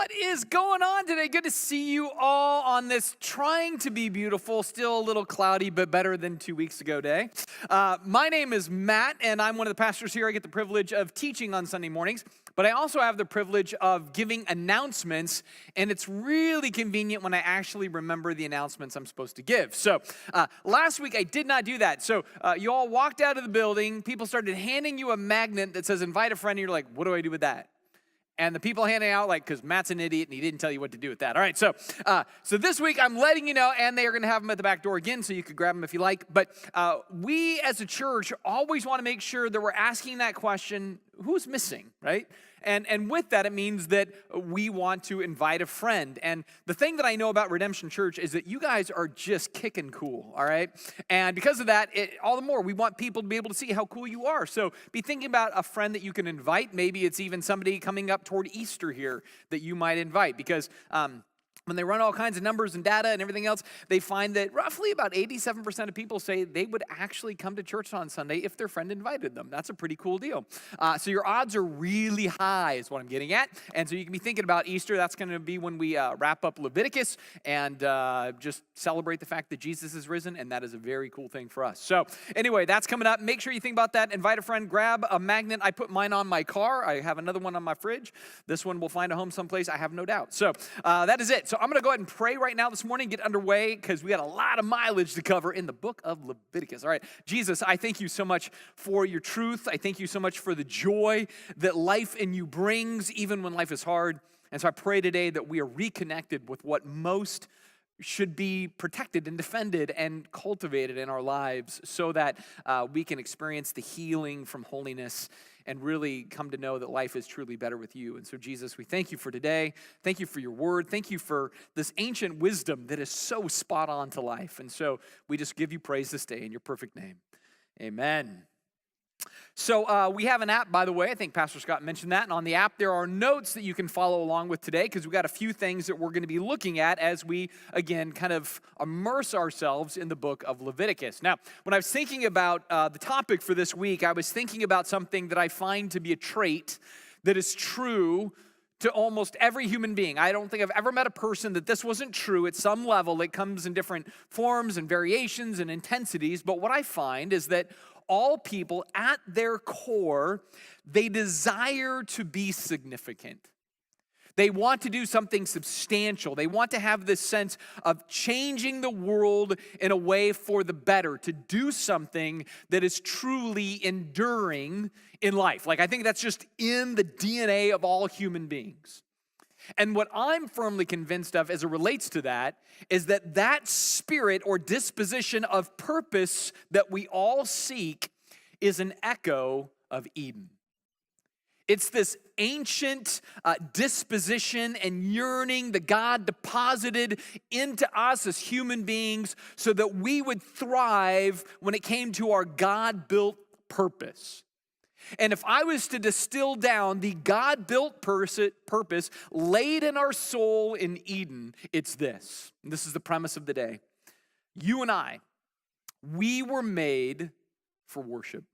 What is going on today? Good to see you all on this trying to be beautiful, still a little cloudy, but better than 2 weeks ago day. My name is Matt, and I'm one of the pastors here. I get the privilege of teaching on Sunday mornings, but I also have the privilege of giving announcements, and it's really convenient when I actually remember the announcements I'm supposed to give. So last week I did not do that. So you all walked out of the building, people started handing you a magnet that says invite a friend, and you're like, what do I do with that? And the people handing out, because Matt's an idiot and he didn't tell you what to do with that. All right, so this week I'm letting you know, and they are going to have them at the back door again, so you could grab them if you like. But we as a church always want to make sure that we're asking that question, who's missing, right? And with that, it means that we want to invite a friend. And the thing that I know about Redemption Church is that you guys are just kicking cool, all right? And because of that, all the more, we want people to be able to see how cool you are. So be thinking about a friend that you can invite. Maybe it's even somebody coming up toward Easter here that you might invite. Because when they run all kinds of numbers and data and everything else, they find that roughly about 87% of people say they would actually come to church on Sunday if their friend invited them. That's a pretty cool deal. So your odds are really high is what I'm getting at. And so you can be thinking about Easter. That's going to be when we wrap up Leviticus and just celebrate the fact that Jesus is risen. And that is a very cool thing for us. So anyway, that's coming up. Make sure you think about that. Invite a friend. Grab a magnet. I put mine on my car. I have another one on my fridge. This one will find a home someplace, I have no doubt. So that is it. So I'm going to go ahead and pray right now this morning, get underway, because we got a lot of mileage to cover in the book of Leviticus. All right, Jesus, I thank you so much for your truth. I thank you so much for the joy that life in you brings, even when life is hard. And so I pray today that we are reconnected with what most should be protected and defended and cultivated in our lives so that we can experience the healing from holiness and really come to know that life is truly better with you. And so, Jesus, we thank you for today. Thank you for your word. Thank you for this ancient wisdom that is so spot on to life. And so we just give you praise this day in your perfect name. Amen. So we have an app, by the way. I think Pastor Scott mentioned that. And on the app, there are notes that you can follow along with today because we've got a few things that we're going to be looking at as we, again, kind of immerse ourselves in the book of Leviticus. Now, when I was thinking about the topic for this week, I was thinking about something that I find to be a trait that is true to almost every human being. I don't think I've ever met a person that this wasn't true at some level. It comes in different forms and variations and intensities. But what I find is that all people, at their core, they desire to be significant. They want to do something substantial. They want to have this sense of changing the world in a way for the better, to do something that is truly enduring in life. I think that's just in the DNA of all human beings. And what I'm firmly convinced of as it relates to that is that that spirit or disposition of purpose that we all seek is an echo of Eden. It's this ancient disposition and yearning that God deposited into us as human beings so that we would thrive when it came to our God-built purpose. And if I was to distill down the God-built purpose laid in our soul in Eden, it's this. And this is the premise of the day. You and I, we were made for worship.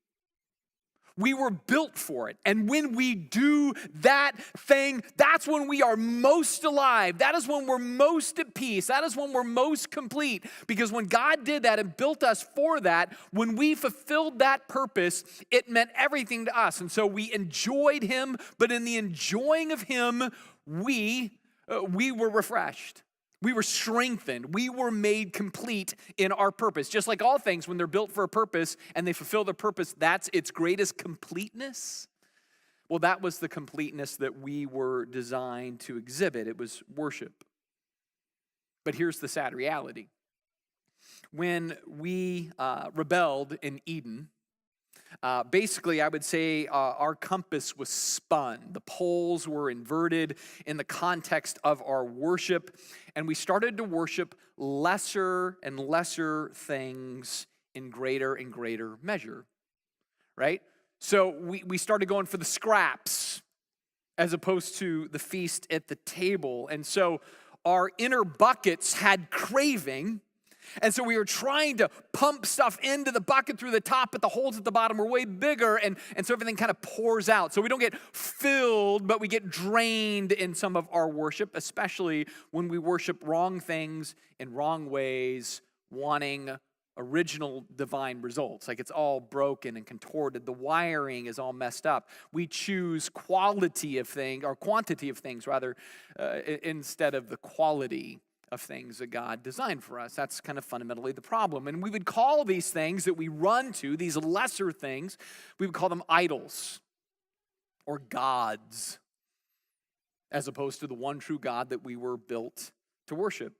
We were built for it. And when we do that thing, that's when we are most alive. That is when we're most at peace. That is when we're most complete. Because when God did that and built us for that, when we fulfilled that purpose, it meant everything to us. And so we enjoyed Him, but in the enjoying of Him, we were refreshed. We were strengthened. We were made complete in our purpose. Just like all things, when they're built for a purpose and they fulfill their purpose, that's its greatest completeness. Well, that was the completeness that we were designed to exhibit. It was worship. But here's the sad reality. When we rebelled in Eden, basically, I would say our compass was spun. The poles were inverted in the context of our worship, and we started to worship lesser and lesser things in greater and greater measure, right? So we started going for the scraps as opposed to the feast at the table. And so our inner buckets had craving, And so we were trying to pump stuff into the bucket through the top, but the holes at the bottom were way bigger, and so everything kind of pours out. So we don't get filled, but we get drained in some of our worship, especially when we worship wrong things in wrong ways, wanting original divine results. Like it's all broken and contorted. The wiring is all messed up. We choose quality of things, or quantity of things rather, instead of the quality of things that God designed for us. That's kind of fundamentally the problem. And we would call these things that we run to, these lesser things, we would call them idols or gods, as opposed to the one true God that we were built to worship.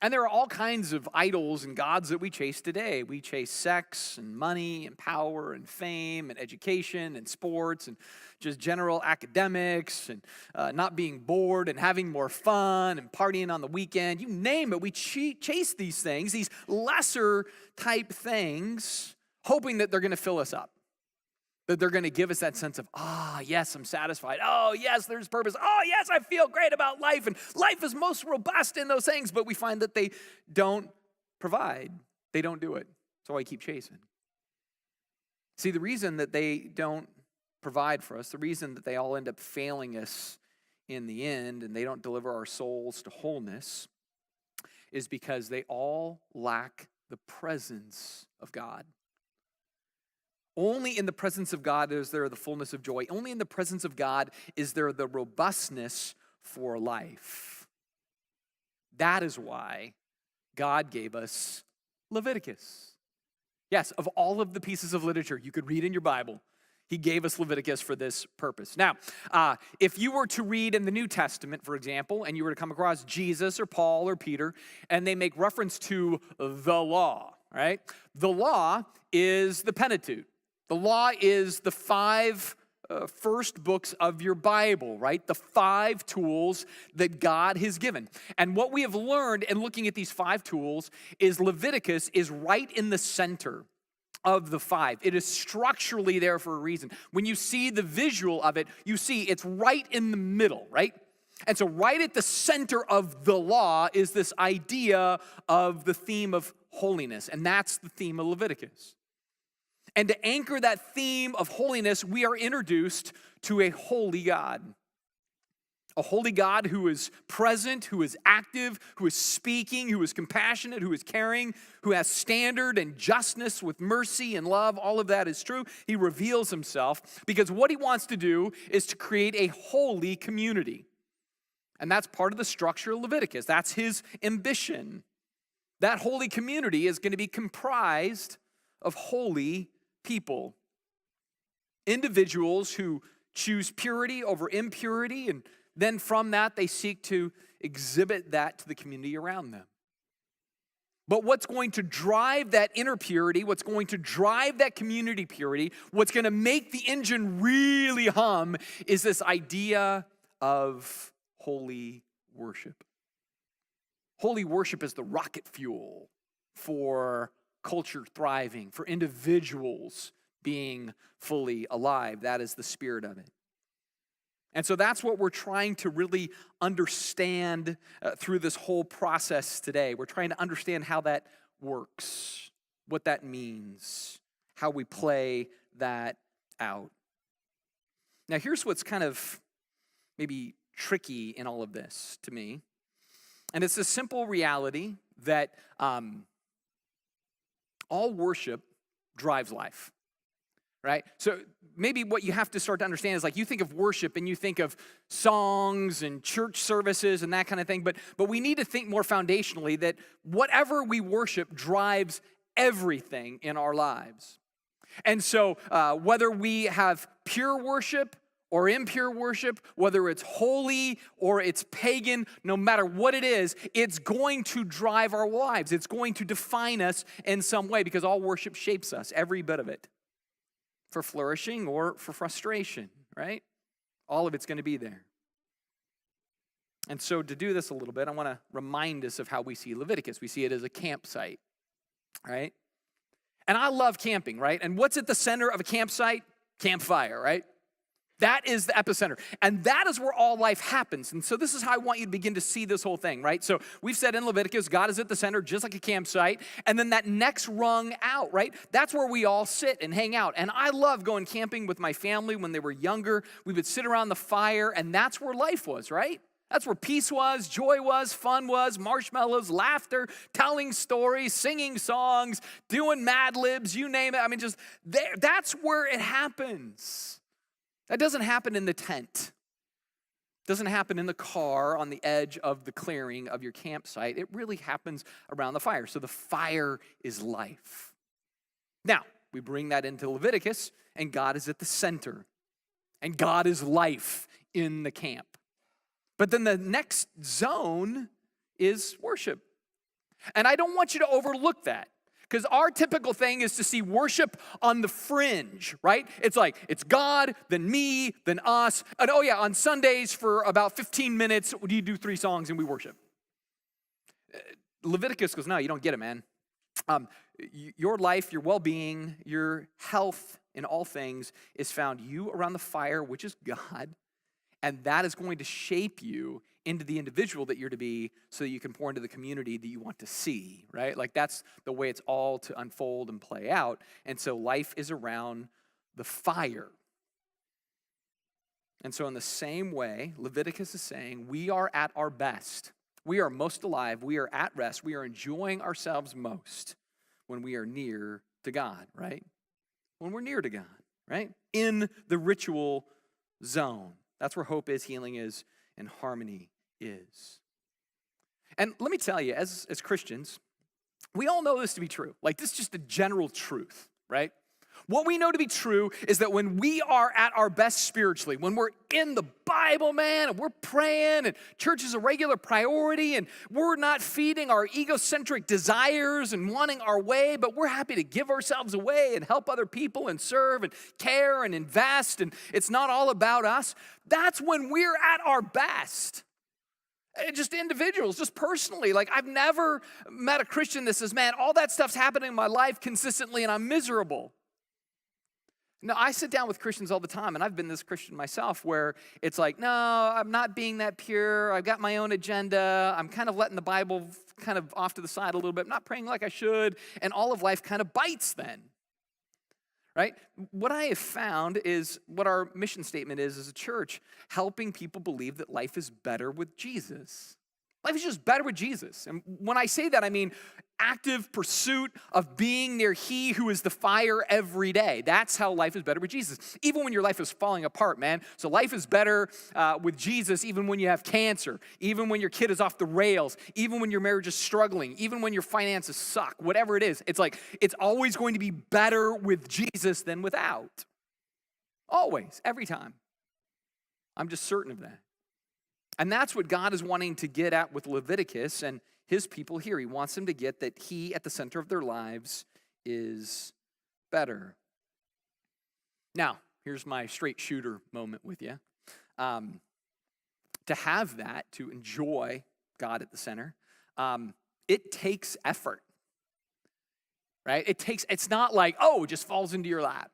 And there are all kinds of idols and gods that we chase today. We chase sex and money and power and fame and education and sports and just general academics and not being bored and having more fun and partying on the weekend. You name it, we chase these things, these lesser type things, hoping that they're going to fill us up. That they're going to give us that sense of, yes, I'm satisfied. Oh, yes, there's purpose. Oh, yes, I feel great about life. And life is most robust in those things. But we find that they don't provide. They don't do it. So I keep chasing. See, the reason that they don't provide for us, the reason that they all end up failing us in the end and they don't deliver our souls to wholeness is because they all lack the presence of God. Only in the presence of God is there the fullness of joy. Only in the presence of God is there the robustness for life. That is why God gave us Leviticus. Yes, of all of the pieces of literature you could read in your Bible, he gave us Leviticus for this purpose. Now, if you were to read in the New Testament, for example, and you were to come across Jesus or Paul or Peter, and they make reference to the law, right? The law is the Pentateuch. The law is the five first books of your Bible, right? The 5 tools that God has given. And what we have learned in looking at these 5 tools is Leviticus is right in the center of the 5. It is structurally there for a reason. When you see the visual of it, you see it's right in the middle, right? And so right at the center of the law is this idea of the theme of holiness, and that's the theme of Leviticus. And to anchor that theme of holiness, we are introduced to a holy God. A holy God who is present, who is active, who is speaking, who is compassionate, who is caring, who has standard and justness with mercy and love. All of that is true. He reveals himself because what he wants to do is to create a holy community. And that's part of the structure of Leviticus. That's his ambition. That holy community is going to be comprised of holy people, individuals who choose purity over impurity, and then from that they seek to exhibit that to the community around them. But what's going to drive that inner purity, what's going to drive that community purity, what's going to make the engine really hum is this idea of holy worship. Holy worship is the rocket fuel for culture thriving, for individuals being fully alive. That is the spirit of it. And so that's what we're trying to really understand through this whole process today. We're trying to understand how that works, what that means, how we play that out. Now, here's what's kind of maybe tricky in all of this to me. And it's a simple reality that all worship drives life, right? So maybe what you have to start to understand is like you think of worship and you think of songs and church services and that kind of thing, but we need to think more foundationally that whatever we worship drives everything in our lives. And so whether we have pure worship or impure worship, whether it's holy or it's pagan, no matter what it is, it's going to drive our lives. It's going to define us in some way because all worship shapes us, every bit of it, for flourishing or for frustration, right? All of it's going to be there. And so to do this a little bit, I want to remind us of how we see Leviticus. We see it as a campsite, right? And I love camping, right? And what's at the center of a campsite? Campfire, right? That is the epicenter. And that is where all life happens. And so this is how I want you to begin to see this whole thing, right? So we've said in Leviticus, God is at the center, just like a campsite. And then that next rung out, right? That's where we all sit and hang out. And I love going camping with my family when they were younger. We would sit around the fire, and that's where life was, right? That's where peace was, joy was, fun was, marshmallows, laughter, telling stories, singing songs, doing Mad Libs, you name it. I mean, just there, that's where it happens. That doesn't happen in the tent. It doesn't happen in the car on the edge of the clearing of your campsite. It really happens around the fire. So the fire is life. Now, we bring that into Leviticus, and God is at the center. And God is life in the camp. But then the next zone is worship. And I don't want you to overlook that. Because our typical thing is to see worship on the fringe, right? It's like, it's God, then me, then us. And oh yeah, on Sundays for about 15 minutes, you do 3 songs and we worship. Leviticus goes, no, you don't get it, man. Your life, your well-being, your health in all things is found you around the fire, which is God. And that is going to shape you into the individual that you're to be so that you can pour into the community that you want to see, right? Like that's the way it's all to unfold and play out. And so life is around the fire. And so in the same way, Leviticus is saying we are at our best. We are most alive. We are at rest. We are enjoying ourselves most when we are near to God, right? When we're near to God, right? In the ritual zone. That's where hope is, healing is, and harmony is. And let me tell you, as Christians, we all know this to be true. Like, this is just a general truth, right? What we know to be true is that when we are at our best spiritually, when we're in the Bible, man, and we're praying, and church is a regular priority, and we're not feeding our egocentric desires and wanting our way, but we're happy to give ourselves away and help other people and serve and care and invest, and it's not all about us. That's when we're at our best. Just individuals, just personally. Like, I've never met a Christian that says, man, all that stuff's happening in my life consistently and I'm miserable. No, I sit down with Christians all the time, and I've been this Christian myself, where it's like, no, I'm not being that pure. I've got my own agenda. I'm kind of letting the Bible kind of off to the side a little bit. I'm not praying like I should, and all of life kind of bites then, right? What I have found is what our mission statement is as a church, helping people believe that life is better with Jesus. Life is just better with Jesus. And when I say that, I mean active pursuit of being near He who is the fire every day. That's how life is better with Jesus. Even when your life is falling apart, man. So life is better with Jesus even when you have cancer, even when your kid is off the rails, even when your marriage is struggling, even when your finances suck, whatever it is. It's like, it's always going to be better with Jesus than without. Always, every time. I'm just certain of that. And that's what God is wanting to get at with Leviticus and his people here. He wants them to get that he, at the center of their lives, is better. Now, here's my straight shooter moment with you. To have that, to enjoy God at the center, it takes effort, right? It's not like, oh, it just falls into your lap.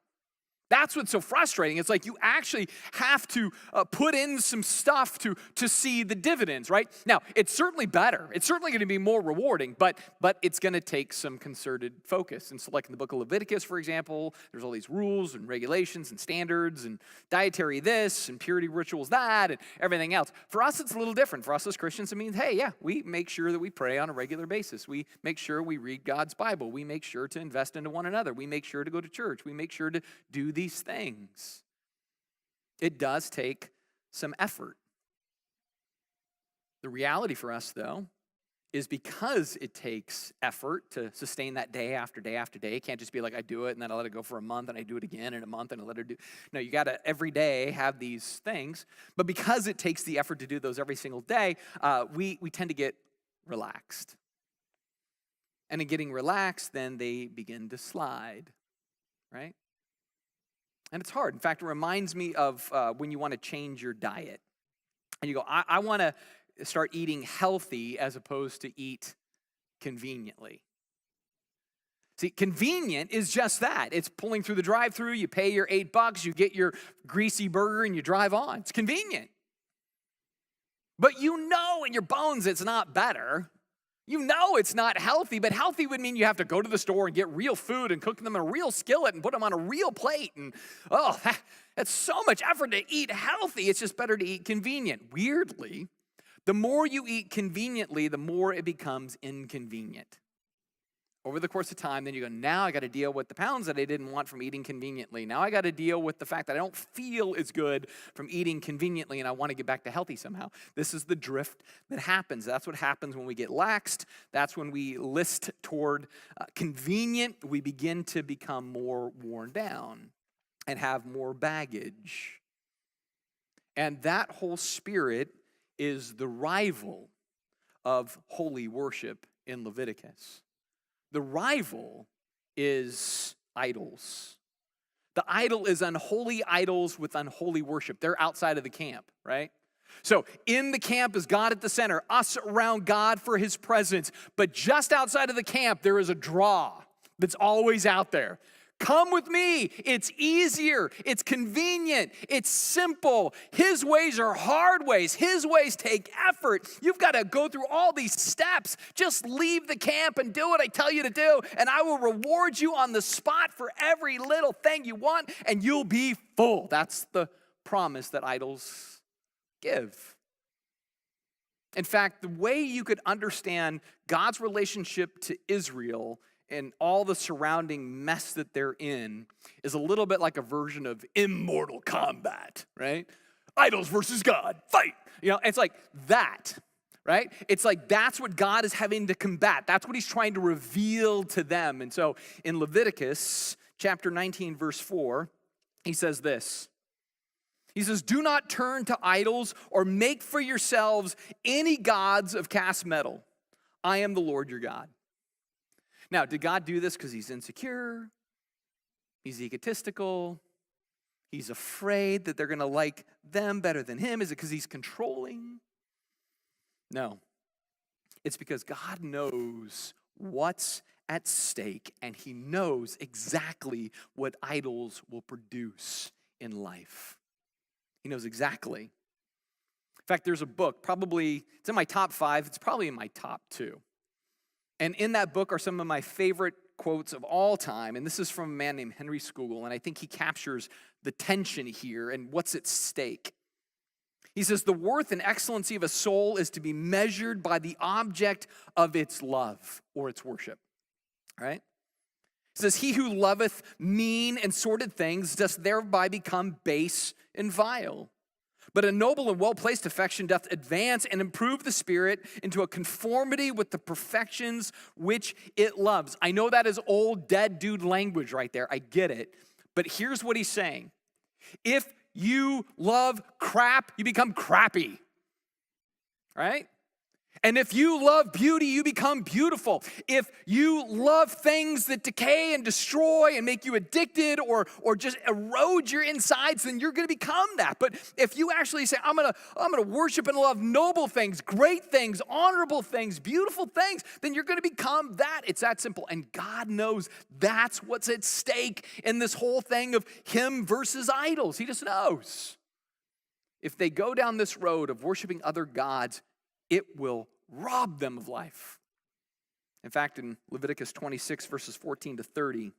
That's what's so frustrating. It's like you actually have to put in some stuff to see the dividends, right? Now, it's certainly better. It's certainly going to be more rewarding, but it's going to take some concerted focus. And so like in the book of Leviticus, for example, there's all these rules and regulations and standards and dietary this and purity rituals that and everything else. For us, it's a little different. For us as Christians, it means, hey, yeah, we make sure that we pray on a regular basis. We make sure we read God's Bible. We make sure to invest into one another. We make sure to go to church. We make sure to do these things. It does take some effort. The reality for us, though, is because it takes effort to sustain that day after day after day. It can't just be like, I do it and then I let it go for a month and I do it again in a month and I let it do. No, you got to every day have these things. But because it takes the effort to do those every single day, we tend to get relaxed. And in getting relaxed, then they begin to slide, right? And it's hard. In fact, it reminds me of when you want to change your diet. And you go, I want to start eating healthy as opposed to eat conveniently. See, convenient is just that. It's pulling through the drive-thru, you pay your $8, you get your greasy burger, and you drive on. It's convenient. But you know in your bones it's not better. You know it's not healthy, but healthy would mean you have to go to the store and get real food and cook them in a real skillet and put them on a real plate. And that's so much effort to eat healthy. It's just better to eat convenient. Weirdly, the more you eat conveniently, the more it becomes inconvenient. Over the course of time, then you go, now I got to deal with the pounds that I didn't want from eating conveniently. Now I got to deal with the fact that I don't feel as good from eating conveniently and I want to get back to healthy somehow. This is the drift that happens. That's what happens when we get laxed. That's when we list toward convenient. We begin to become more worn down and have more baggage. And that whole spirit is the rival of holy worship in Leviticus. The rival is idols. The idol is unholy idols with unholy worship. They're outside of the camp, right? So in the camp is God at the center, us around God for his presence. But just outside of the camp, there is a draw that's always out there. Come with me. It's easier. It's convenient. It's simple. His ways are hard ways. His ways take effort. You've got to go through all these steps. Just leave the camp and do what I tell you to do, and I will reward you on the spot for every little thing you want, and you'll be full. That's the promise that idols give. In fact, the way you could understand God's relationship to Israel and all the surrounding mess that they're in is a little bit like a version of Immortal Kombat, right? Idols versus God, fight. It's like that, right? It's like that's what God is having to combat. That's what he's trying to reveal to them. And so in Leviticus chapter 19, verse 4, he says this. He says, do not turn to idols or make for yourselves any gods of cast metal. I am the Lord your God. Now, did God do this because he's insecure? He's egotistical? He's afraid that they're going to like them better than him? Is it because he's controlling? No. It's because God knows what's at stake, and he knows exactly what idols will produce in life. He knows exactly. In fact, there's a book, it's in my top 5. It's probably in my top 2. And in that book are some of my favorite quotes of all time. And this is from a man named Henry Scougal. And I think he captures the tension here and what's at stake. He says, the worth and excellency of a soul is to be measured by the object of its love or its worship. Right? He says, he who loveth mean and sordid things does thereby become base and vile. But a noble and well-placed affection doth advance and improve the spirit into a conformity with the perfections which it loves. I know that is old, dead dude language right there. I get it. But here's what he's saying. If you love crap, you become crappy. Right? And if you love beauty, you become beautiful. If you love things that decay and destroy and make you addicted or just erode your insides, then you're going to become that. But if you actually say, I'm going to worship and love noble things, great things, honorable things, beautiful things, then you're going to become that. It's that simple. And God knows that's what's at stake in this whole thing of him versus idols. He just knows. If they go down this road of worshiping other gods, it will rob them of life. In fact, in Leviticus 26, verses 14 to 30,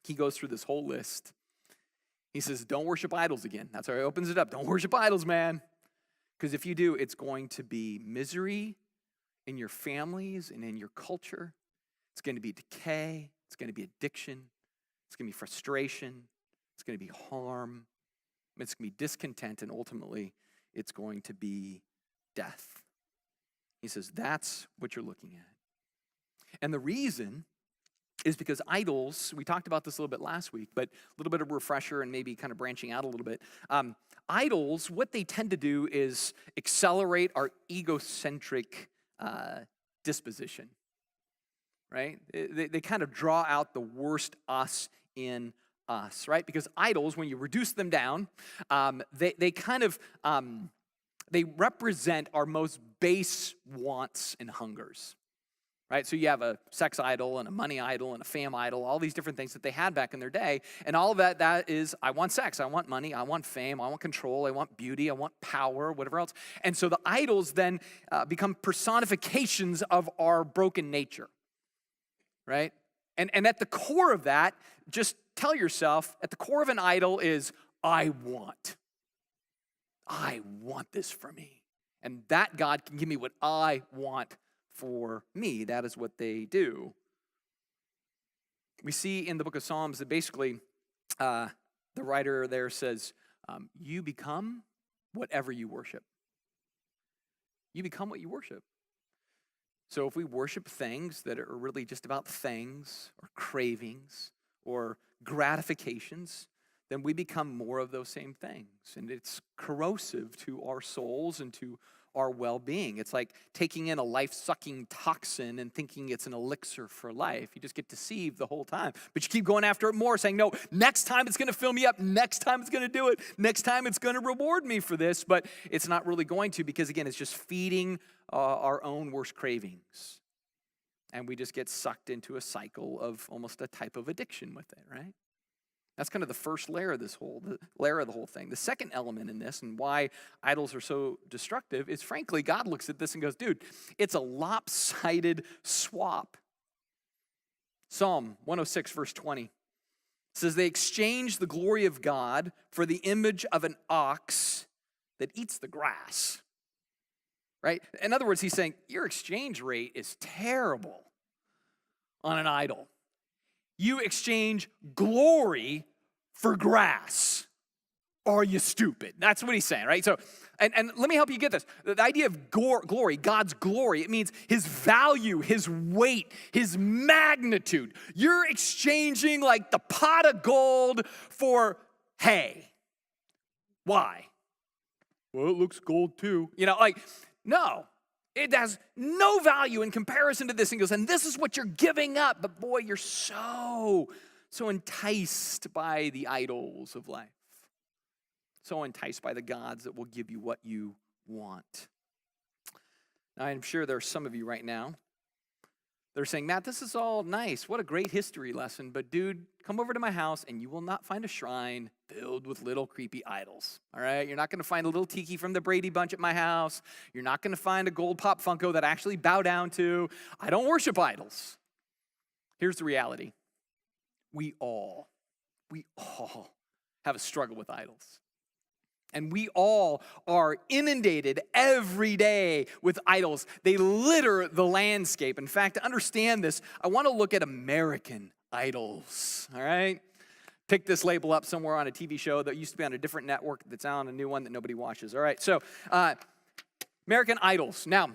he goes through this whole list. He says, don't worship idols again. That's how he opens it up. Don't worship idols, man. Because if you do, it's going to be misery in your families and in your culture. It's going to be decay. It's going to be addiction. It's going to be frustration. It's going to be harm. It's going to be discontent. And ultimately, it's going to be death. He says, that's what you're looking at. And the reason is because idols, we talked about this a little bit last week, but a little bit of refresher and maybe kind of branching out a little bit. Idols, what they tend to do is accelerate our egocentric disposition, right? They kind of draw out the worst us in us, right? Because idols, when you reduce them down, they kind of... they represent our most base wants and hungers, right? So you have a sex idol and a money idol and a fame idol, all these different things that they had back in their day. And all of that is, I want sex, I want money, I want fame, I want control, I want beauty, I want power, whatever else. And so the idols then become personifications of our broken nature, right? And at the core of that, just tell yourself, at the core of an idol is, I want this for me. And that God can give me what I want for me. That is what they do. We see in the book of Psalms that basically the writer there says, you become whatever you worship. You become what you worship. So if we worship things that are really just about things or cravings or gratifications, then we become more of those same things. And it's corrosive to our souls and to our well-being. It's like taking in a life-sucking toxin and thinking it's an elixir for life. You just get deceived the whole time. But you keep going after it more, saying, no, next time it's going to fill me up. Next time it's going to do it. Next time it's going to reward me for this. But it's not really going to, because, again, it's just feeding our own worst cravings. And we just get sucked into a cycle of almost a type of addiction with it, right? That's kind of the first layer of the whole thing. The second element in this, and why idols are so destructive, is frankly, God looks at this and goes, dude, it's a lopsided swap. Psalm 106, verse 20 says, they exchange the glory of God for the image of an ox that eats the grass. Right? In other words, he's saying, your exchange rate is terrible on an idol. You exchange glory for grass. Are you stupid? That's what he's saying, right? So, and let me help you get this. The idea of glory, God's glory, it means his value, his weight, his magnitude. You're exchanging like the pot of gold for hay. Why? Well, it looks gold too. No. It has no value in comparison to this. And goes, and this is what you're giving up. But boy, you're so enticed by the idols of life. So enticed by the gods that will give you what you want. Now, I'm sure there are some of you right now. They're saying, Matt, this is all nice. What a great history lesson. But dude, come over to my house and you will not find a shrine filled with little creepy idols. All right? You're not going to find a little tiki from the Brady Bunch at my house. You're not going to find a gold pop Funko that I actually bow down to. I don't worship idols. Here's the reality. We all have a struggle with idols. And we all are inundated every day with idols. They litter the landscape. In fact, to understand this, I want to look at American idols, all right? Pick this label up somewhere on a TV show that used to be on a different network that's on a new one that nobody watches, all right? So, American idols. Now,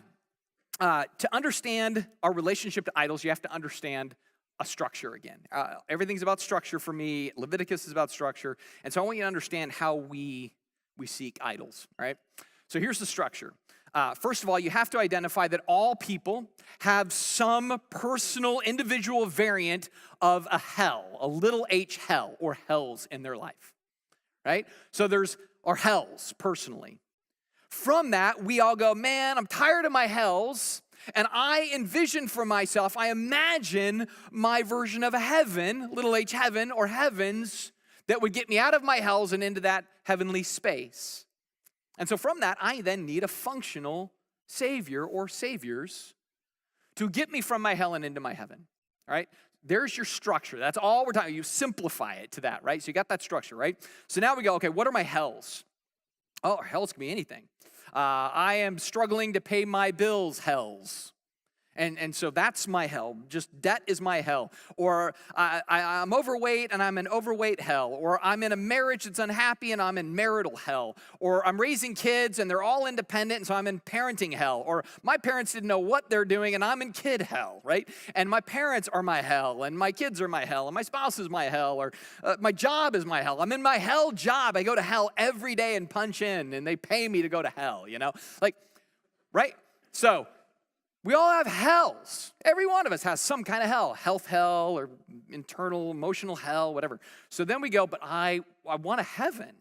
to understand our relationship to idols, you have to understand a structure again. Everything's about structure for me. Leviticus is about structure. And so I want you to understand how we seek idols, right? So here's the structure. First of all, you have to identify that all people have some personal, individual variant of a hell, a little h hell, or hells in their life, right? So there's our hells, personally. From that, we all go, man, I'm tired of my hells, and I envision for myself, I imagine my version of a heaven, little h heaven, or heavens, that would get me out of my hells and into that heavenly space. And so from that, I then need a functional savior or saviors to get me from my hell and into my heaven, all right? There's your structure. That's all we're talking about. You simplify it to that, right? So you got that structure, right? So now we go, okay, what are my hells? Oh, hells can be anything. I am struggling to pay my bills, hells. And so that's my hell. Just debt is my hell. Or I'm overweight and I'm in overweight hell. Or I'm in a marriage that's unhappy and I'm in marital hell. Or I'm raising kids and they're all independent and so I'm in parenting hell. Or my parents didn't know what they're doing and I'm in kid hell, right? And my parents are my hell and my kids are my hell and my spouse is my hell or my job is my hell. I'm in my hell job. I go to hell every day and punch in and they pay me to go to hell, right? So we all have hells. Every one of us has some kind of hell, health hell or internal, emotional hell, whatever. So then we go, but I want a heaven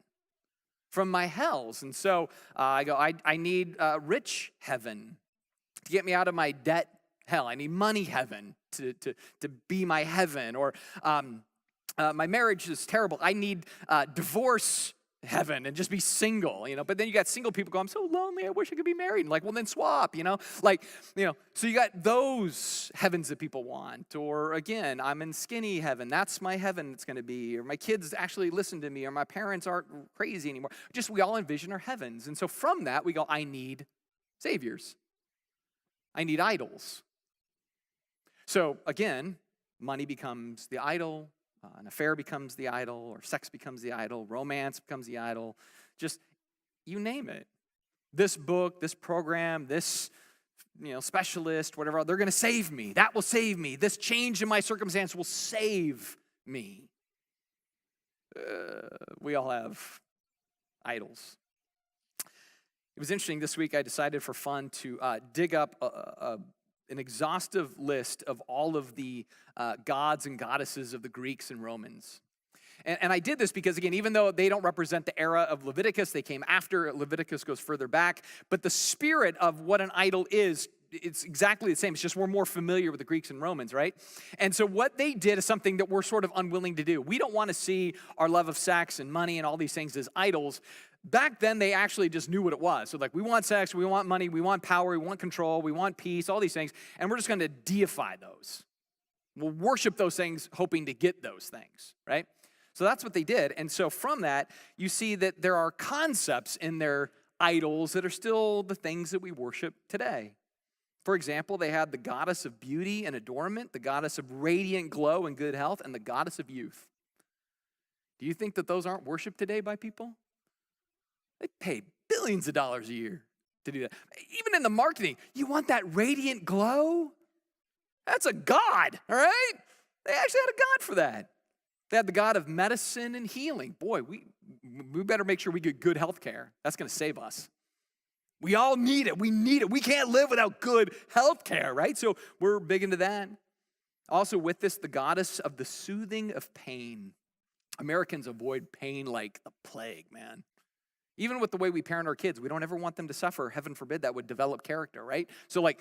from my hells. And so I go, I need a rich heaven to get me out of my debt hell. I need money heaven to be my heaven. Or my marriage is terrible. I need divorce heaven and just be single, But then you got single people go, I'm so lonely, I wish I could be married. And like, well, then swap, So you got those heavens that people want. Or again, I'm in skinny heaven. That's my heaven it's going to be. Or my kids actually listen to me. Or my parents aren't crazy anymore. Just we all envision our heavens. And so from that, we go, I need saviors. I need idols. So again, money becomes the idol. An affair becomes the idol, or sex becomes the idol, romance becomes the idol, just you name it. This book, this program, this specialist, whatever, they're going to save me. That will save me. This change in my circumstance will save me. We all have idols. It was interesting this week I decided for fun to dig up an exhaustive list of all of the gods and goddesses of the Greeks and Romans. And I did this because, again, even though they don't represent the era of Leviticus, they came after. Leviticus goes further back. But the spirit of what an idol is, it's exactly the same. It's just we're more familiar with the Greeks and Romans, right? And so what they did is something that we're sort of unwilling to do. We don't want to see our love of sex and money and all these things as idols. Back then, they actually just knew what it was. So like, we want sex, we want money, we want power, we want control, we want peace, all these things, and we're just going to deify those. We'll worship those things hoping to get those things, right? So that's what they did. And so from that, you see that there are concepts in their idols that are still the things that we worship today. For example, they had the goddess of beauty and adornment, the goddess of radiant glow and good health, and the goddess of youth. Do you think that those aren't worshiped today by people? They pay billions of dollars a year to do that. Even in the marketing, you want that radiant glow? That's a god, all right? They actually had a god for that. They had the god of medicine and healing. Boy, we better make sure we get good health care. That's going to save us. We all need it. We need it. We can't live without good health care, right? So we're big into that. Also with this, the goddess of the soothing of pain. Americans avoid pain like the plague, man. Even with the way we parent our kids, we don't ever want them to suffer. Heaven forbid that would develop character, right? So like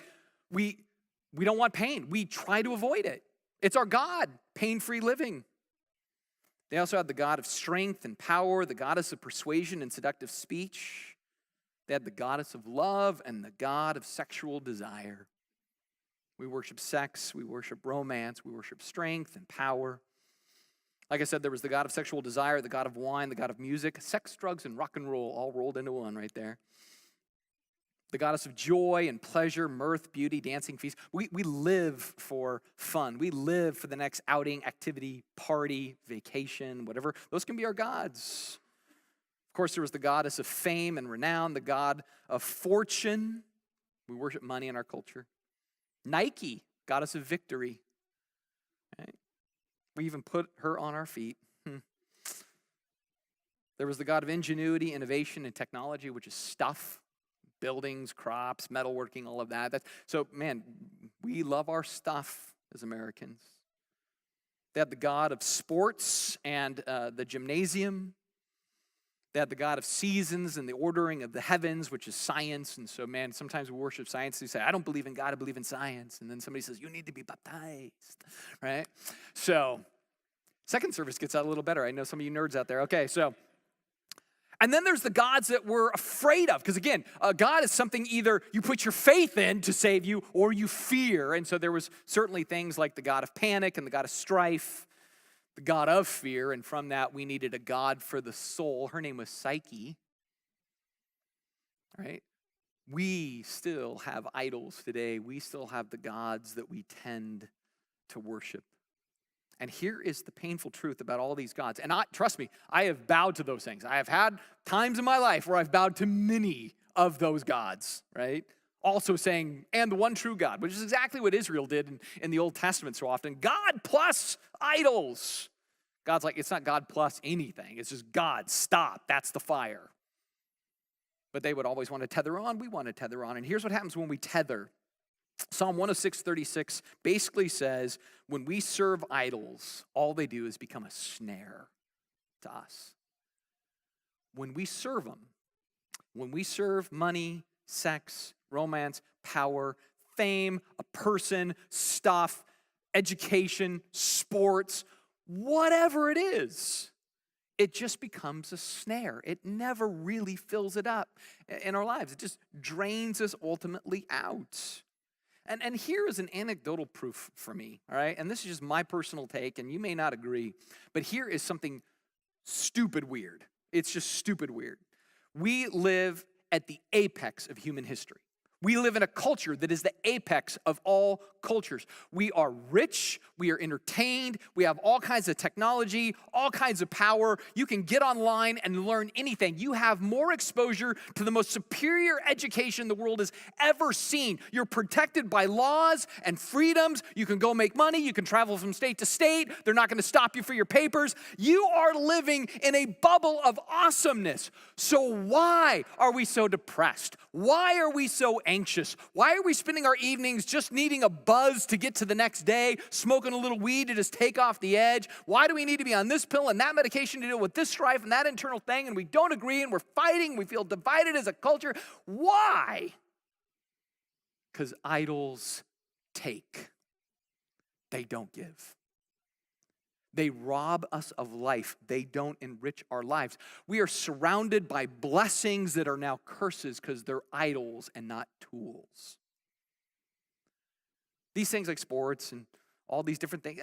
we don't want pain. We try to avoid it. It's our God, pain-free living. They also had the god of strength and power, the goddess of persuasion and seductive speech. They had the goddess of love and the god of sexual desire. We worship sex, we worship romance, we worship strength and power. Like I said, there was the god of sexual desire, the god of wine, the god of music, sex, drugs, and rock and roll all rolled into one right there. The goddess of joy and pleasure, mirth, beauty, dancing, feast. We live for fun. We live for the next outing, activity, party, vacation, whatever. Those can be our gods. Of course, there was the goddess of fame and renown, the god of fortune. We worship money in our culture. Nike, goddess of victory. Right? We even put her on our feet. There was the god of ingenuity, innovation, and technology, which is stuff, buildings, crops, metalworking, all of that. So, man, we love our stuff as Americans. They had the god of sports and the gymnasium. They had the god of seasons and the ordering of the heavens, which is science. And so, man, sometimes we worship science. We say, I don't believe in God, I believe in science. And then somebody says, you need to be baptized, right? So, second service gets out a little better. I know some of you nerds out there. Okay, so, and then there's the gods that we're afraid of. Because again, God is something either you put your faith in to save you or you fear. And so there was certainly things like the god of panic and the god of strife, the god of fear, and from that we needed a god for the soul. Her name was Psyche, right? We still have idols today. We still have the gods that we tend to worship. And here is the painful truth about all these gods. And trust me, I have bowed to those things. I have had times in my life where I've bowed to many of those gods, right? Also saying, and the one true God, which is exactly what Israel did in the Old Testament so often. God plus idols. God's like, it's not God plus anything. It's just God, stop. That's the fire. But they would always want to tether on. We want to tether on. And here's what happens when we tether. Psalm 106:36 basically says, when we serve idols, all they do is become a snare to us. When we serve them, when we serve money, sex, romance, power, fame, a person, stuff, education, sports, whatever it is, it just becomes a snare. It never really fills it up in our lives. It just drains us ultimately out. And here is an anecdotal proof for me, all right? And this is just my personal take, and you may not agree, but here is something stupid weird. It's just stupid weird. We live at the apex of human history. We live in a culture that is the apex of all cultures. We are rich, we are entertained, we have all kinds of technology, all kinds of power. You can get online and learn anything. You have more exposure to the most superior education the world has ever seen. You're protected by laws and freedoms. You can go make money, you can travel from state to state. They're not going to stop you for your papers. You are living in a bubble of awesomeness. So why are we so depressed? Why are we so anxious? Why are we spending our evenings just needing a buzz to get to the next day, smoking a little weed to just take off the edge? Why do we need to be on this pill and that medication to deal with this strife and that internal thing, and we don't agree and we're fighting, we feel divided as a culture? Why? Because idols take. They don't give. They rob us of life. They don't enrich our lives. We are surrounded by blessings that are now curses because they're idols and not tools. These things like sports and all these different things,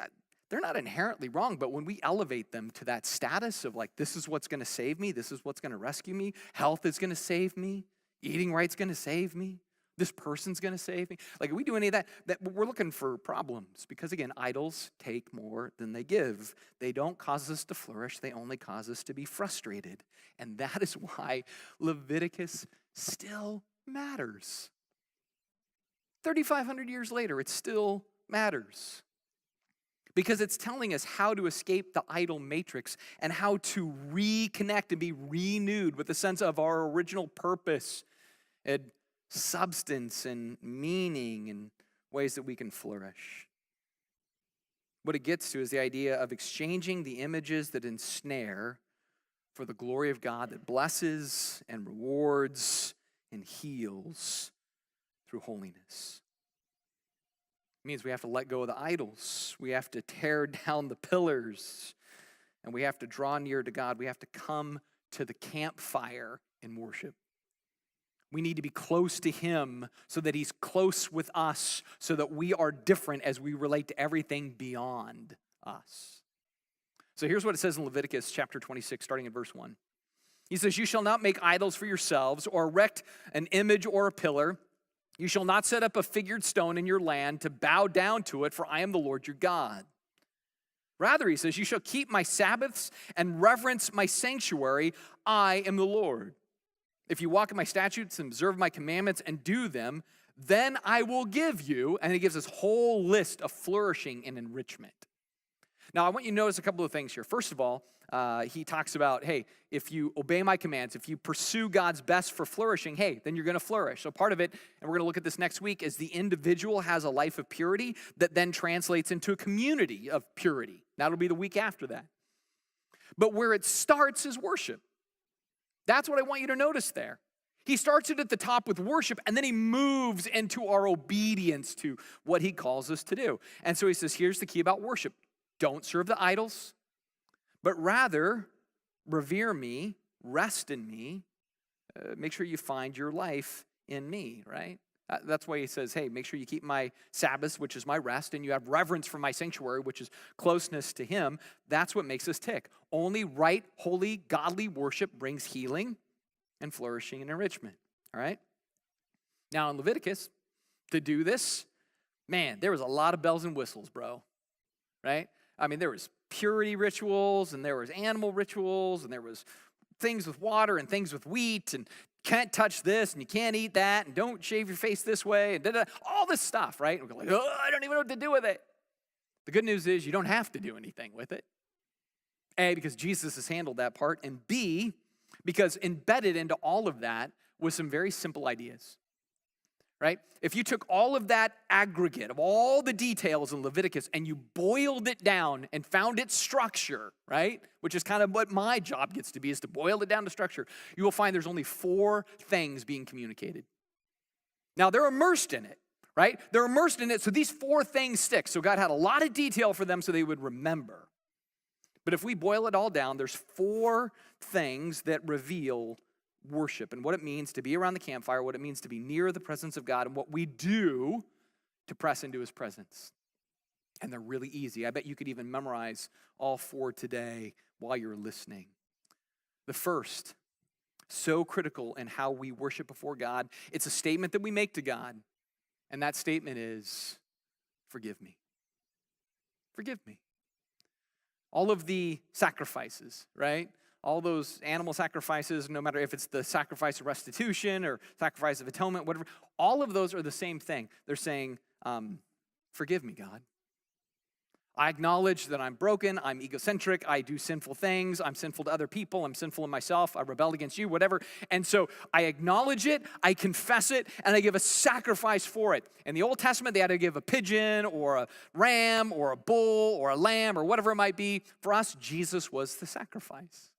they're not inherently wrong, but when we elevate them to that status of like, this is what's going to save me, this is what's going to rescue me, health is going to save me, eating right's going to save me, this person's going to save me. Like, if we do any of that, we're looking for problems because, again, idols take more than they give. They don't cause us to flourish. They only cause us to be frustrated. And that is why Leviticus still matters. 3,500 years later, it still matters because it's telling us how to escape the idol matrix and how to reconnect and be renewed with the sense of our original purpose and substance and meaning and ways that we can flourish. What it gets to is the idea of exchanging the images that ensnare for the glory of God that blesses and rewards and heals through holiness. It means we have to let go of the idols. We have to tear down the pillars, and we have to draw near to God. We have to come to the campfire in worship. We need to be close to him so that he's close with us, so that we are different as we relate to everything beyond us. So here's what it says in Leviticus chapter 26, starting in verse 1. He says, "You shall not make idols for yourselves or erect an image or a pillar. You shall not set up a figured stone in your land to bow down to it, for I am the Lord your God. Rather," he says, "you shall keep my Sabbaths and reverence my sanctuary. I am the Lord. If you walk in my statutes and observe my commandments and do them, then I will give you," and he gives this whole list of flourishing and enrichment. Now, I want you to notice a couple of things here. First of all, he talks about, hey, if you obey my commands, if you pursue God's best for flourishing, hey, then you're going to flourish. So part of it, and we're going to look at this next week, is the individual has a life of purity that then translates into a community of purity. That'll be the week after that. But where it starts is worship. That's what I want you to notice there. He starts it at the top with worship, and then he moves into our obedience to what he calls us to do. And so he says, here's the key about worship. Don't serve the idols, but rather revere me, rest in me, make sure you find your life in me, right? That's why he says, hey, make sure you keep my Sabbaths, which is my rest, and you have reverence for my sanctuary, which is closeness to him. That's what makes us tick. Only right, holy, godly worship brings healing and flourishing and enrichment, all right? Now in Leviticus, to do this, man, there was a lot of bells and whistles, bro, right? I mean, there was purity rituals, and there was animal rituals, and there was things with water and things with wheat, and can't touch this, and you can't eat that, and don't shave your face this way, and all this stuff, right? And we're like, oh, I don't even know what to do with it. The good news is you don't have to do anything with it. A, because Jesus has handled that part, and B, because embedded into all of that was some very simple ideas, right? If you took all of that aggregate of all the details in Leviticus and you boiled it down and found its structure, right? Which is kind of what my job gets to be, is to boil it down to structure. You will find there's only 4 things being communicated. Now, they're immersed in it, right? They're immersed in it, so these 4 things stick. So God had a lot of detail for them so they would remember. But if we boil it all down, there's 4 things that reveal worship and what it means to be around the campfire, what it means to be near the presence of God, and what we do to press into his presence. And they're really easy. I bet you could even memorize all 4 today while you're listening. The first, so critical in how we worship before God, it's a statement that we make to God. And that statement is, forgive me. Forgive me. All of the sacrifices, right? All those animal sacrifices, no matter if it's the sacrifice of restitution or sacrifice of atonement, whatever, all of those are the same thing. They're saying, forgive me, God. I acknowledge that I'm broken, I'm egocentric, I do sinful things, I'm sinful to other people, I'm sinful in myself, I rebel against you, whatever. And so I acknowledge it, I confess it, and I give a sacrifice for it. In the Old Testament, they had to give a pigeon or a ram or a bull or a lamb or whatever it might be. For us, Jesus was the sacrifice.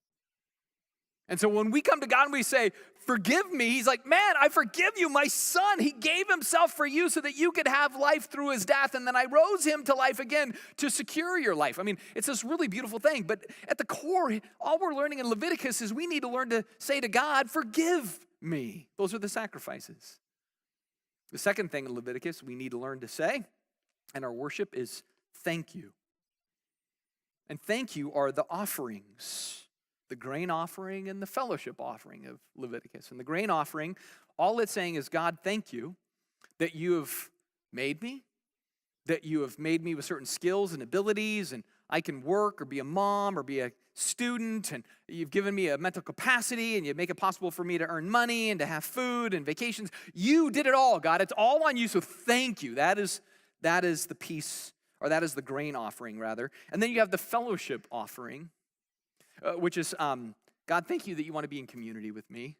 And so when we come to God and we say, forgive me, he's like, man, I forgive you. My son, he gave himself for you so that you could have life through his death. And then I rose him to life again to secure your life. I mean, it's this really beautiful thing. But at the core, all we're learning in Leviticus is we need to learn to say to God, forgive me. Those are the sacrifices. The second thing in Leviticus we need to learn to say in our worship is thank you. And thank you are the offerings. The grain offering and the fellowship offering of Leviticus. And the grain offering, all it's saying is, God, thank you that you have made me, that you have made me with certain skills and abilities, and I can work or be a mom or be a student, and you've given me a mental capacity, and you make it possible for me to earn money and to have food and vacations. You did it all, God. It's all on you, so thank you. That is the piece, or that is the grain offering, rather. And then you have the fellowship offering, which is, God, thank you that you want to be in community with me.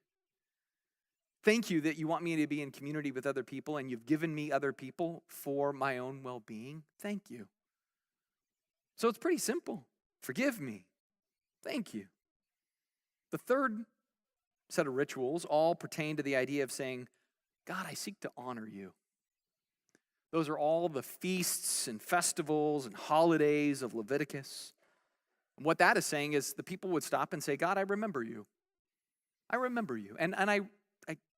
Thank you that you want me to be in community with other people, and you've given me other people for my own well-being. Thank you. So it's pretty simple. Forgive me. Thank you. The third set of rituals all pertain to the idea of saying, God, I seek to honor you. Those are all the feasts and festivals and holidays of Leviticus. And what that is saying is the people would stop and say, God, I remember you. I remember you. And I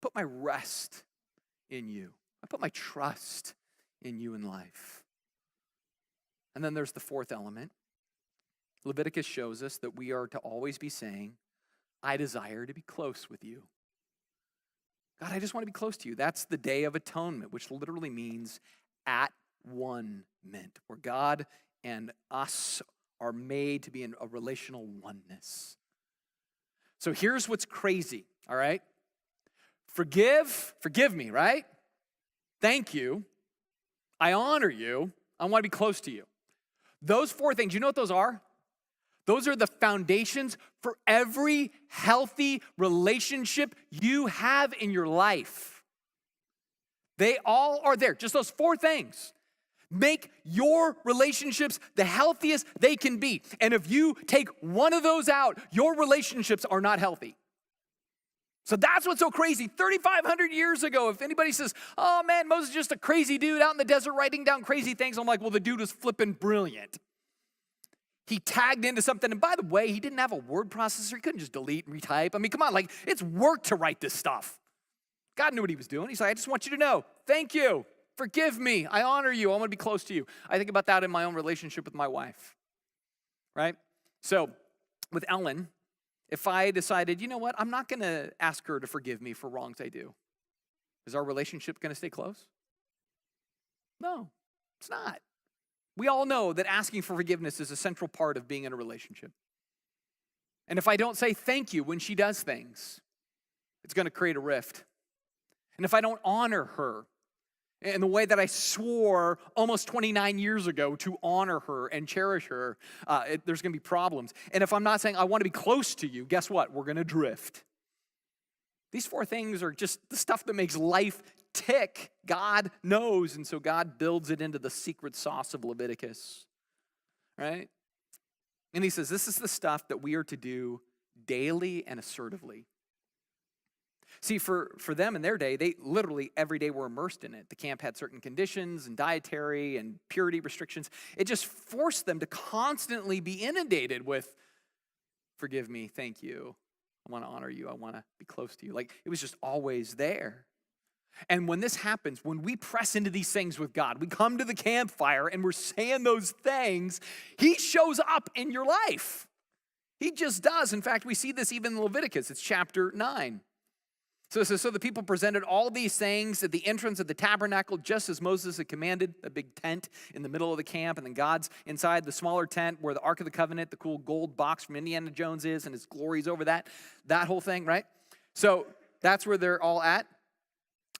put my rest in you. I put my trust in you in life. And then there's the fourth element. Leviticus shows us that we are to always be saying, I desire to be close with you. God, I just want to be close to you. That's the Day of Atonement, which literally means at one-ment, where God and us are made to be in a relational oneness. So here's what's crazy, all right? Forgive me, right? Thank you. I honor you. I want to be close to you. Those 4 things, you know what those are? Those are the foundations for every healthy relationship you have in your life. They all are there, just those 4 things. Make your relationships the healthiest they can be. And if you take one of those out, your relationships are not healthy. So that's what's so crazy. 3,500 years ago, if anybody says, oh man, Moses is just a crazy dude out in the desert writing down crazy things, I'm like, well, the dude was flipping brilliant. He tagged into something. And by the way, he didn't have a word processor. He couldn't just delete and retype. I mean, come on, like it's work to write this stuff. God knew what he was doing. He's like, I just want you to know, thank you. Forgive me. I honor you. I want to be close to you. I think about that in my own relationship with my wife, right? So with Ellen, if I decided, you know what, I'm not going to ask her to forgive me for wrongs I do, is our relationship going to stay close? No, it's not. We all know that asking for forgiveness is a central part of being in a relationship. And if I don't say thank you when she does things, it's going to create a rift. And if I don't honor her in the way that I swore almost 29 years ago to honor her and cherish her, there's going to be problems. And if I'm not saying I want to be close to you, guess what? We're going to drift. These 4 things are just the stuff that makes life tick. God knows, and so God builds it into the secret sauce of Leviticus, right? And he says, this is the stuff that we are to do daily and assertively. See, for them in their day, they literally every day were immersed in it. The camp had certain conditions and dietary and purity restrictions. It just forced them to constantly be inundated with, forgive me, thank you, I want to honor you, I want to be close to you. Like, it was just always there. And when this happens, when we press into these things with God, we come to the campfire and we're saying those things, he shows up in your life. He just does. In fact, we see this even in Leviticus. It's chapter 9. So the people presented all these things at the entrance of the tabernacle, just as Moses had commanded, a big tent in the middle of the camp, and then God's inside the smaller tent where the Ark of the Covenant, the cool gold box from Indiana Jones is, and his glory's over that whole thing, right? So that's where they're all at.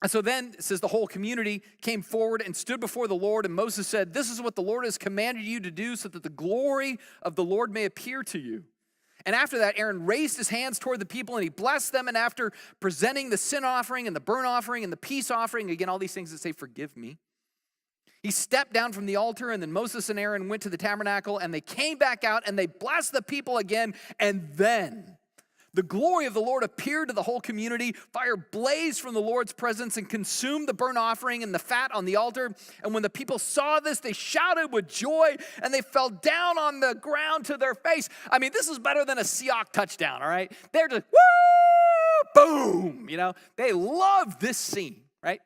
And so then it says the whole community came forward and stood before the Lord, and Moses said, this is what the Lord has commanded you to do so that the glory of the Lord may appear to you. And after that, Aaron raised his hands toward the people and he blessed them. And after presenting the sin offering and the burnt offering and the peace offering, again, all these things that say, forgive me, he stepped down from the altar, and then Moses and Aaron went to the tabernacle, and they came back out and they blessed the people again. And then the glory of the Lord appeared to the whole community. Fire blazed from the Lord's presence and consumed the burnt offering and the fat on the altar. And when the people saw this, they shouted with joy, and they fell down on the ground to their face. I mean, this is better than a Seahawks touchdown, all right? They're just, woo, boom, They love this scene, right?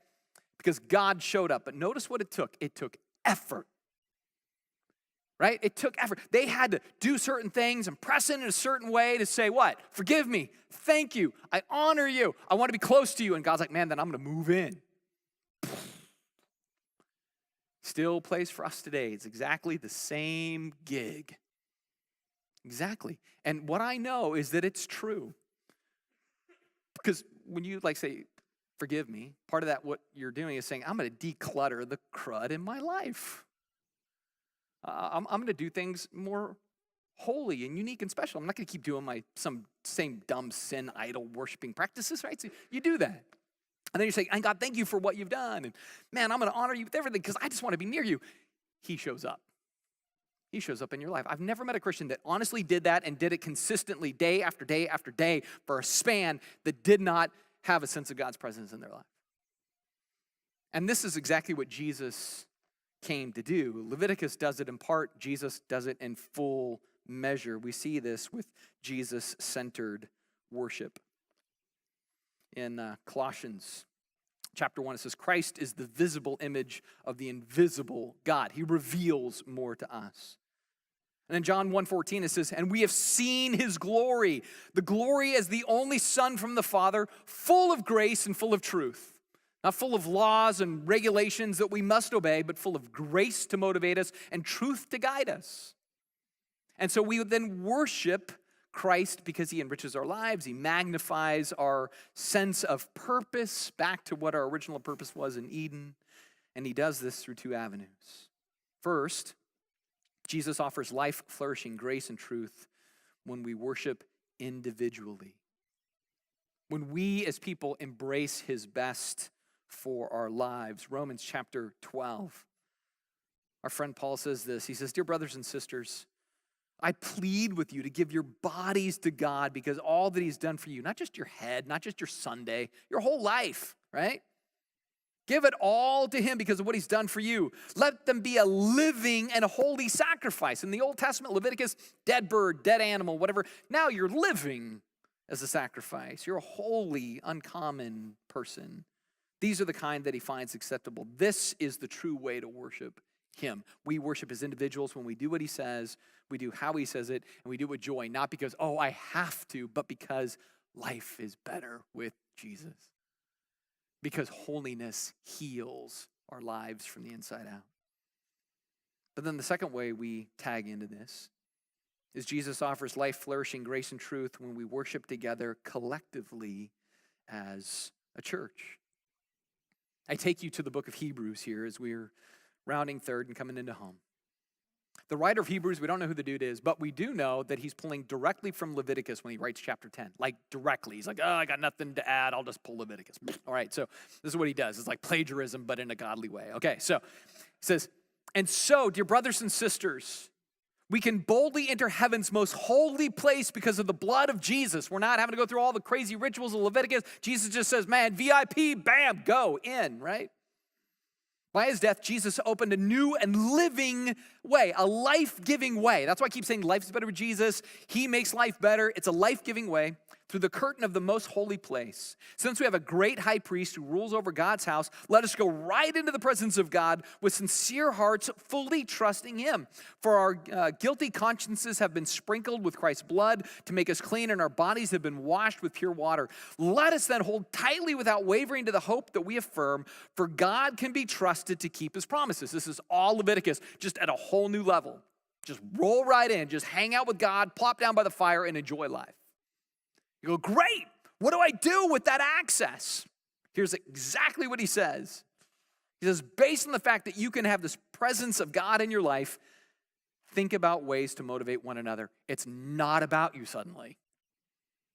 Because God showed up. But notice what it took. It took effort. Right? It took effort. They had to do certain things and press in a certain way to say what? Forgive me. Thank you. I honor you. I want to be close to you. And God's like, man, then I'm going to move in. Still plays for us today. It's exactly the same gig. Exactly. And what I know is that it's true. Because when you say, forgive me, part of that, what you're doing is saying, I'm going to declutter the crud in my life. I'm going to do things more holy and unique and special. I'm not going to keep doing some same dumb sin idol worshiping practices, right? So you do that. And then you say, and God, thank you for what you've done. And man, I'm going to honor you with everything because I just want to be near you. He shows up. He shows up in your life. I've never met a Christian that honestly did that and did it consistently day after day after day for a span that did not have a sense of God's presence in their life. And this is exactly what Jesus came to do. Leviticus does it in part. Jesus does it in full measure. We see this with Jesus-centered worship. In Colossians chapter 1, it says, Christ is the visible image of the invisible God. He reveals more to us. And in John 1:14, it says, and we have seen his glory, the glory as the only Son from the Father, full of grace and full of truth. Not full of laws and regulations that we must obey, but full of grace to motivate us and truth to guide us. And so we then worship Christ because he enriches our lives. He magnifies our sense of purpose back to what our original purpose was in Eden. And he does this through two avenues. First, Jesus offers life, flourishing grace, and truth when we worship individually. When we as people embrace his best for our lives. Romans chapter 12. Our friend Paul says this. He says, dear brothers and sisters, I plead with you to give your bodies to God because all that he's done for you, not just your head, not just your Sunday, your whole life, right? Give it all to him because of what he's done for you. Let them be a living and holy sacrifice. In the Old Testament, Leviticus, dead bird, dead animal, whatever. Now you're living as a sacrifice. You're a holy, uncommon person. These are the kind that he finds acceptable. This is the true way to worship him. We worship as individuals when we do what he says, we do how he says it, and we do it with joy, not because, oh, I have to, but because life is better with Jesus. Because holiness heals our lives from the inside out. But then the second way we tag into this is Jesus offers life, flourishing grace, and truth when we worship together collectively as a church. I take you to the book of Hebrews here as we're rounding third and coming into home. The writer of Hebrews, we don't know who the dude is, but we do know that he's pulling directly from Leviticus when he writes chapter 10. Like directly. He's like, oh, I got nothing to add. I'll just pull Leviticus. All right, so this is what he does. It's like plagiarism, but in a godly way. Okay, so it says, and so, dear brothers and sisters, We can boldly enter heaven's most holy place because of the blood of Jesus. We're not having to go through all the crazy rituals of Leviticus. Jesus just says, man, VIP, bam, go in, right? By his death, Jesus opened a new and living way, a life-giving way. That's why I keep saying life's better with Jesus. He makes life better. It's a life-giving way through the curtain of the most holy place. Since we have a great high priest who rules over God's house, let us go right into the presence of God with sincere hearts, fully trusting him. For our guilty consciences have been sprinkled with Christ's blood to make us clean, and our bodies have been washed with pure water. Let us then hold tightly without wavering to the hope that we affirm, for God can be trusted to keep his promises. This is all Leviticus, just at a whole new level. Just roll right in, just hang out with God, plop down by the fire, and enjoy life. You go, great, what do I do with that access? Here's exactly what he says. He says, based on the fact that you can have this presence of God in your life, think about ways to motivate one another. It's not about you suddenly.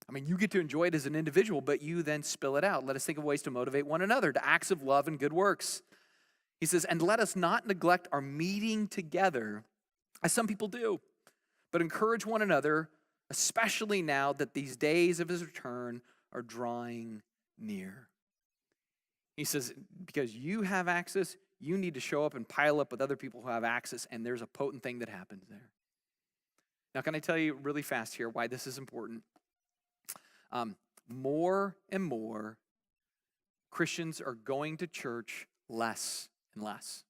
I mean, you get to enjoy it as an individual, but you then spill it out. Let us think of ways to motivate one another to acts of love and good works. He says, and let us not neglect our meeting together, as some people do, but encourage one another, especially now that these days of his return are drawing near. He says, because you have access, you need to show up and pile up with other people who have access, and there's a potent thing that happens there. Now, can I tell you really fast here why this is important? More and more Christians are going to church less and less.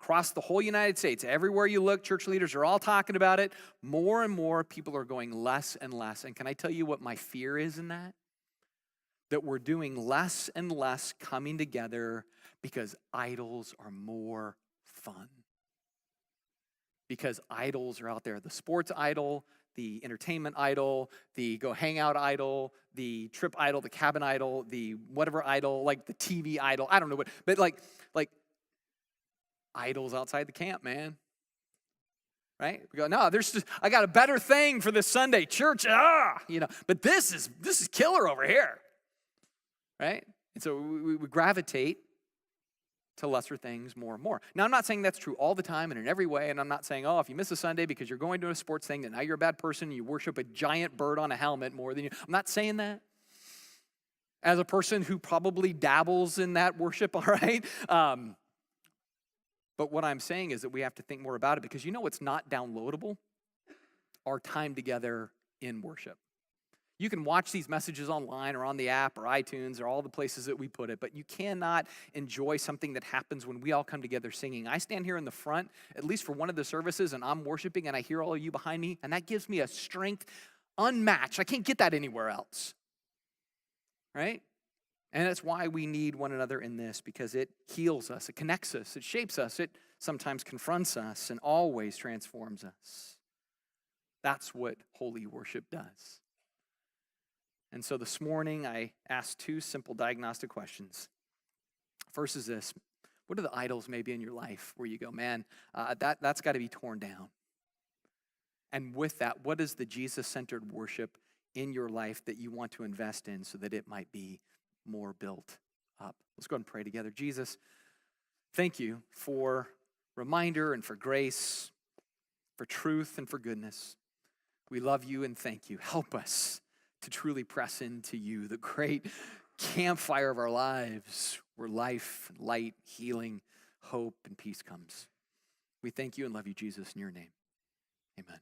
Across the whole United States, everywhere you look, church leaders are all talking about it. More and more people are going less and less. And can I tell you what my fear is in that? That we're doing less and less coming together because idols are more fun. Because idols are out there. The sports idol, the entertainment idol, the go hang out idol, the trip idol, the cabin idol, the whatever idol, like the TV idol. I don't know what, but like idols outside the camp, man. Right? We go, no, I got a better thing for this Sunday church. But this is killer over here. Right? And so we gravitate to lesser things more and more. Now, I'm not saying that's true all the time and in every way, and I'm not saying, if you miss a Sunday because you're going to a sports thing, that now you're a bad person and you worship a giant bird on a helmet more than you. I'm not saying that. As a person who probably dabbles in that worship, all right? But what I'm saying is that we have to think more about it, because you know what's not downloadable? Our time together in worship. You can watch these messages online or on the app or iTunes or all the places that we put it, but you cannot enjoy something that happens when we all come together singing. I stand here in the front, at least for one of the services, and I'm worshiping, and I hear all of you behind me, and that gives me a strength unmatched. I can't get that anywhere else, right? And that's why we need one another in this, because it heals us, it connects us, it shapes us, it sometimes confronts us, and always transforms us. That's what holy worship does. And so this morning, I asked two simple diagnostic questions. First is this: what are the idols maybe in your life where you go, man, that's got to be torn down? And with that, what is the Jesus-centered worship in your life that you want to invest in so that it might be more built up? Let's go ahead and pray together. Jesus, thank you for reminder and for grace, for truth and for goodness. We love you and thank you. Help us to truly press into you, the great campfire of our lives, where life, light, healing, hope, and peace comes. We thank you and love you, Jesus, in your name. Amen.